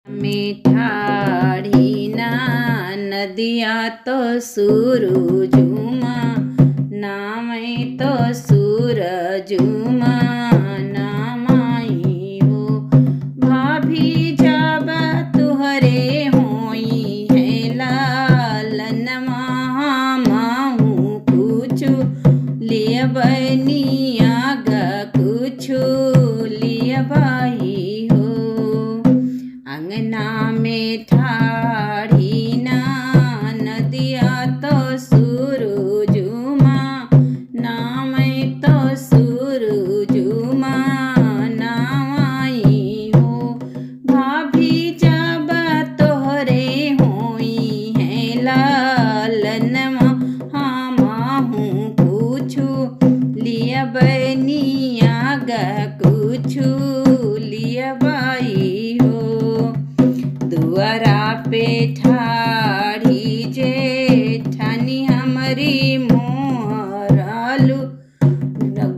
मीठाड़ी ना नदिया तो सूरजुमा नामई तो सूरजुमा नामाई हो। भाभी जब तुहरे होई है लालन माहू कुछु लिए बनिया ग कुछु लिए भाई हो। अंगना में ठाड़ी ना नदिया तो सूरजुमा नामई तो सूरजुमा नामाई हो। भाभी जब तोहरे होई है लालन माहू कुछु लिया बनिया ग कुछु लिया बाई हो। दुआरा पे ठाड़ी जेठानी हमारी मोहरालू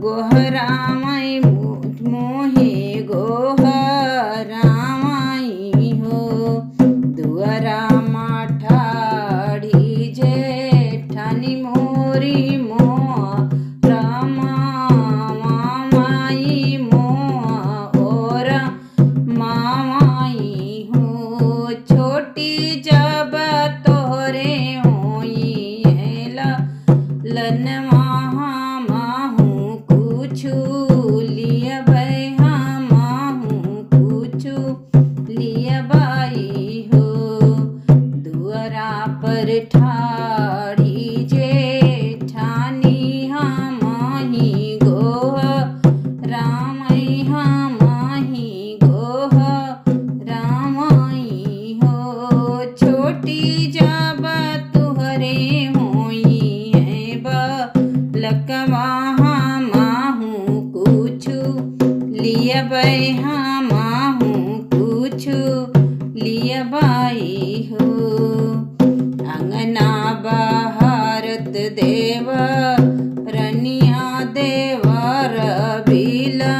गोहरामई मोहे गोहरामई हो। दुआरा माठाड़ी जेठानी मोरी मामाई मोर मामाई हो। छोटी जब तोहरे होई है लन माहू कुछु लिया बहा माहू कुछु लिया बाई हो। दुआरा पर ठाड़ी जेठानी हमाही गोह रामई हमाही गोह रामई हो। छोटी जब तुहरे होई है बलकवा माहू कुछु लिया बहा माहू कुछु लिया बाई हो। अंगना बहारत देव रनिया देवर बीला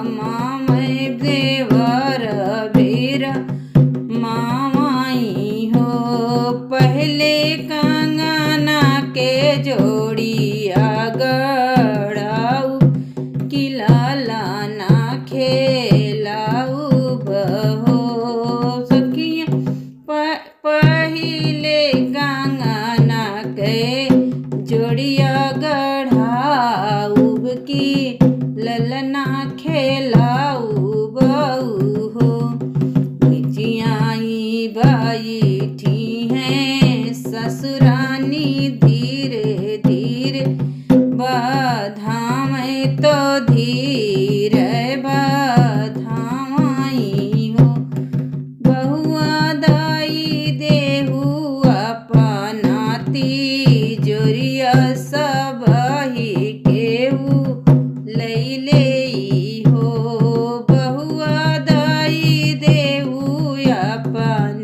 मामय देवर बीर मामाई हो। पहले कंगना के जोड़िया गड़ाऊ किलाला ना खेलाऊ बहो सखिया। पहिले कंगना के जोड़िया गढ़ाऊ की ललना खेलाऊ बहू हो। निचियाई बैठी हैं ससुरानी धीरे धीरे बधामई तो धीरे बधामई हो। बहुआ दाई देहु अपनाती जोरिया सब ही केहू लैले हो। बहुआ दाई देहु अपन